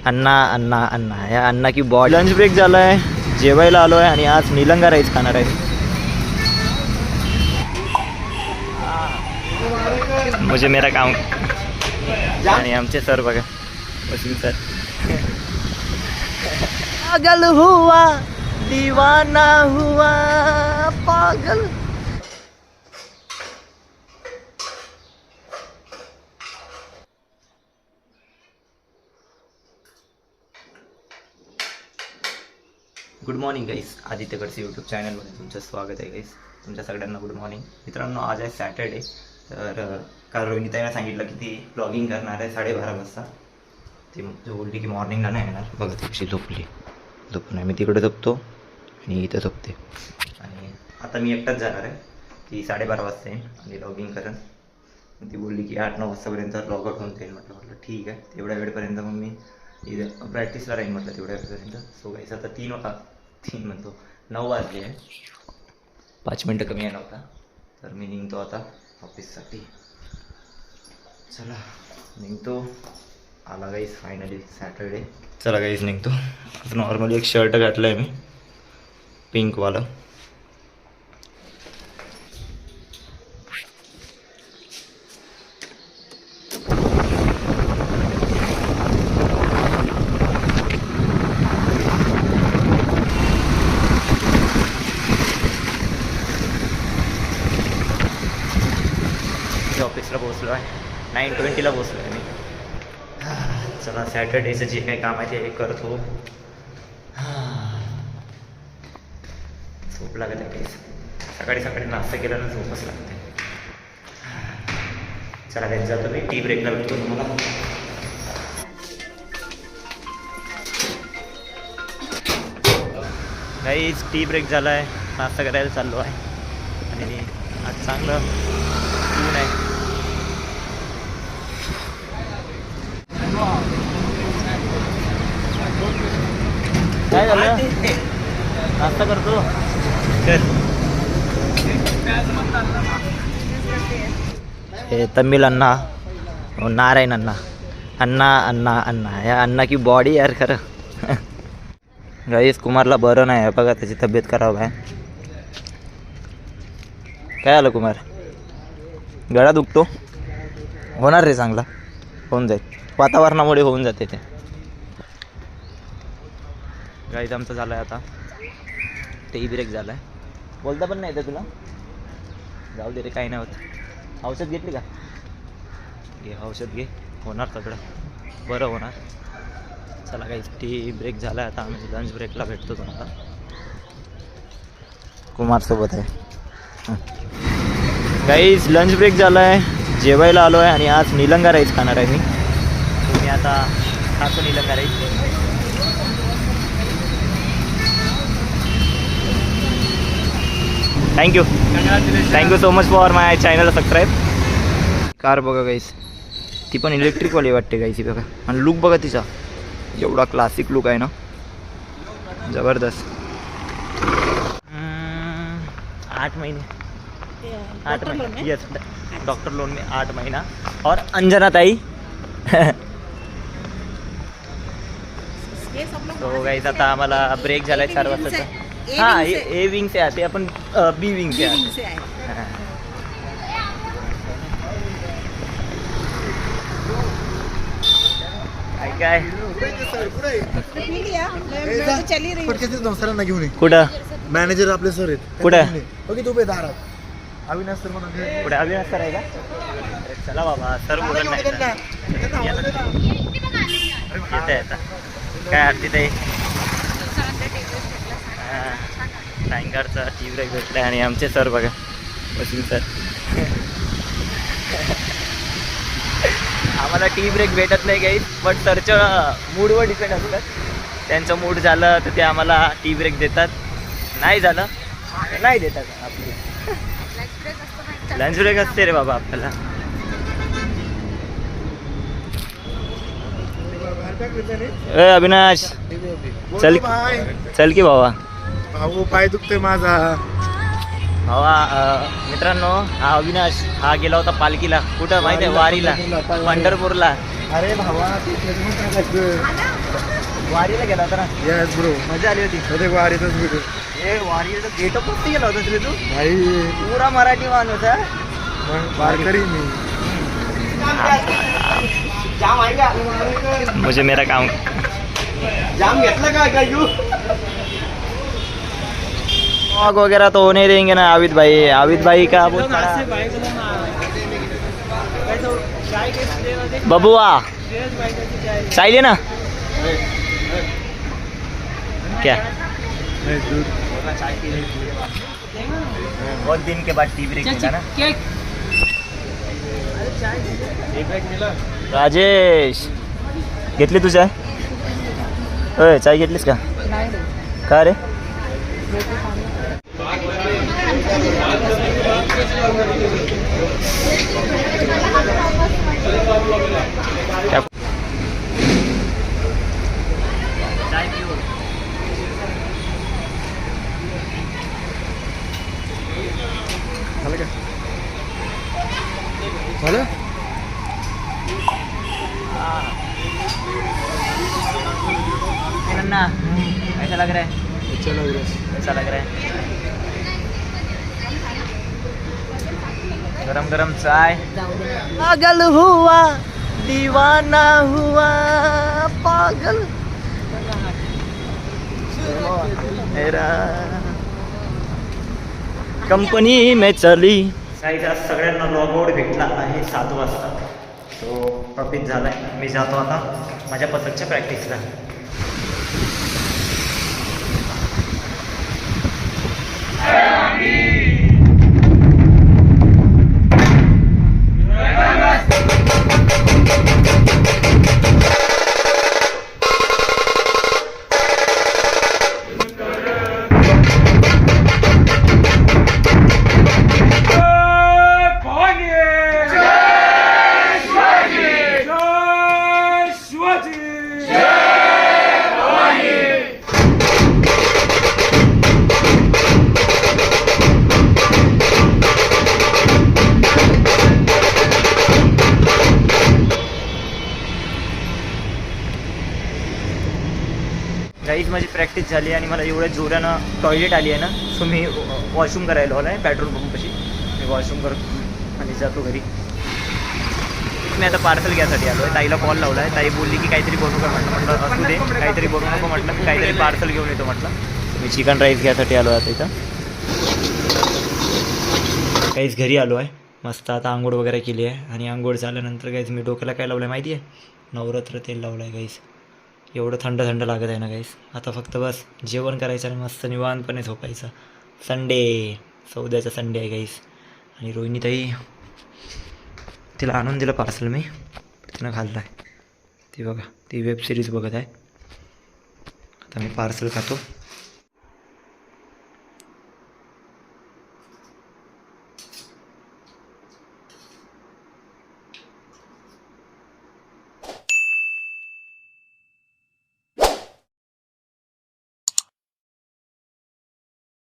अण्णा अण्णा अण्णा या अण्णा की body. Lunch break झाला आहे, जेवायला आलो आहे आणि आज निलंगा राईस खाणार आहे. मुझे मेरा काम. आणि आमचे सर बघा, वसीम सर. पागल हुआ दीवाना हुआ पागल. गुड मॉर्निंग गाईस, आदित्य कडसे यूट्यूब चॅनलमध्ये तुमचं स्वागत आहे गाईस. तुमच्या सगळ्यांना गुड मॉर्निंग. मित्रांनो, आज आहे सॅटर्डे. तर काल रोहिणीताईनं सांगितलं की ती ब्लॉगिंग करणार आहे 12:30 वाजता. ती बोलली की मॉर्निंगला नाही येणार. बघा ती कशी झोपली. झोपून मी तिकडे झोपतो आणि इथं झोपते. आणि आता मी एकटाच जाणार आहे. ती 12:30 वाजता येईल आणि लॉगिंग करेन. ती बोलली की 8-9 वाजतापर्यंत लॉग आउट होऊन जाईल. म्हटलं ठीक आहे, तेवढ्या वेळपर्यंत मग मी इथं प्रॅक्टिसला राहीन म्हटलं तेवढ्या वेळपर्यंत. सो गाईस आता 3 म्हणतो 9 वाजले आहे. 5 मिनटं कमी आहे नव्हता. तर मी निघतो आता ऑफिससाठी. चला निघतो. आला गाईस फायनली सॅटर्डे. चला गाईस निघतो. नॉर्मली एक शर्ट घातलं आहे मी, पिंकवालं. ऑफिसला पोहोचलो आहे. 9:20ला पोहोचलो आहे मी. चला सॅटर्डेचं जे काही काम आहे ते करतो. झोप लागत आहे काही. सकाळी सकाळी नाश्ता केला ना झोपच लागते. चला काही जातो मी. टी ब्रेकला भेटतो तुम्हाला. काहीच टी ब्रेक झाला आहे. नाश्ता करायला चाललो आहे आणि आज चांगलं ऊन आहे. काय झालं? नाश्ता करतो. हे तमिळ अण्णा, नारायण अण्णा. अण्णा अण्णा अण्णा या अण्णा की बॉडी यार खरं. गाईस कुमारला बरं नाही आहे बघा, त्याची तब्येत खराब आहे. काय आलं कुमार? गळा दुखतो. होणार रे, चांगला होऊन जाईल. वातावरणामुळे होऊन जाते ते. गाईज आमचं झालं आहे आता टी ब्रेक झाला आहे. बोलता पण नाही येतं तुला? जाऊ दे रे, काही नाही होत. औषध घेतली का? घे औषध घे, होणार सगळं बरं होणार. चला गाईज टी ब्रेक झाला आहे. आता आम्ही लंच ब्रेकला भेटतो तुम्हाला. कुमारसोबत आहे. गाईज लंच ब्रेक झाला आहे, जेवायला आलो आहे आणि आज निलंगा राईस खाणार आहे मी. तुम्ही आता खातो Nilanga rice. Thank you so much for my channel subscribe. Car बघा गाईस, ती पण इलेक्ट्रिकवाली वाटते गाईस बघा. आणि लुक बघा तिचा, एवढा क्लासिक लुक आहे ना, जबरदस्त. 8 महीने यस, डॉक्टर लोन में 8 महीना. और अंजना ताई. तो गाईस आता आम्हाला ब्रेक झाला आहे 4 वाजता. हां, ए विंग से आते, आपण बी विंग से आते. काय कुठं मॅनेजर आपले सर आहेत. कुठं? ओके, तू दारात. अविनाश सर म्हणून कुठे? अविनाश सर आहे का? चला बाबा, सर बोलत नाही. येत आहे आता. काय आरती ताई? टँकरचा टी ब्रेक भेटला आणि आमचे सर बघा, वसीम सर. आम्हाला टी ब्रेक भेटत नाही काही, बट सरच्या मूडवर डिपेंड असतात. त्यांचं मूड झालं तर ते आम्हाला टी ब्रेक देतात, नाही झालं नाही देतात. आपली लंच ब्रेक असते रे बाबा आपल्याला. ए अविनाश, चल चल की भावा. भाऊ पाय दुखतोय माझा. भावा मित्रांनो, हा अविनाश हा गेला होता पालखीला. कुठं माहिती आहे? वारीला, पंढरपूरला. अरे भावा, वारीला गेला होता ना. Yes bro. मजा आली होती. मध्ये वारीतच भेटू. ए वारीला गेटअप वरती गेला होता रे तू. भाई पुरा मराठी माणूस हा. मग वारकरी मी. जाम आहे का? मुझे मेरा काम. जाम घेतला का यू? व्लॉग वगैरह तो होने देंगे ना आविद भाई का बहुत बड़ा. बबुआ चाहिए ना क्या? बहुत दिन के बाद टी ब्रेक मिला ना. राजेश घेतली तू चाय? होय चाय घेतलीस का? का रे? क्या? चाय पिऊ. झालं का? झालं? नन्ना कैसा लग रहा है? अच्छा लग रहा है. कैसा लग रहा है? गरम गरम चाय. पागल हुआ दीवाना हुआ पागल मेरा कंपनी में चली. काही आज सगळ्यांना लॉगआउट भेटला आहे 7 वाजता. तो प्रॉफिट झाला आहे. मी जातो आता माझ्या पथकच्या प्रॅक्टिसला. गाईज माझी प्रॅक्टिस झाली आणि मला एवढ्या जोरानं टॉयलेट आली आहे ना. सो मी वॉशरूम करायला आलो आहे पेट्रोल पंपशी. मी वॉशरूम करतो आणि जातो घरी. मी आता पार्सल घ्यायसाठी आलो आहे. ताईला कॉल लावला आहे. ताई बोलली की काहीतरी बनवू का म्हटलं असू दे काहीतरी बनवू नको म्हटलं काहीतरी पार्सल घेऊन येतो म्हटलं. मी चिकन राईस घ्यायसाठी आलो आहे आता इथं. काहीच घरी आलो आहे. मस्त आता आंघोळ वगैरे केली आहे आणि आंघोळ झाल्यानंतर काहीच मी डोक्याला काय लावलं आहे माहिती आहे? नवरात्र तेल लावलं आहे काहीच. एवढं थंड थंड लागत आहे ना गाईस. आता फक्त बस जेवण करायचं आणि मस्त निवांतपणे झोपायचं. संडे सौद्याचा संडे आहे गाईस. आणि रोहिणी ताई तिला आणून दिलं पार्सल मी. तिनं खाल्लं आहे. ती बघा ती वेब सिरीज बघत आहे. आता मी पार्सल खातो.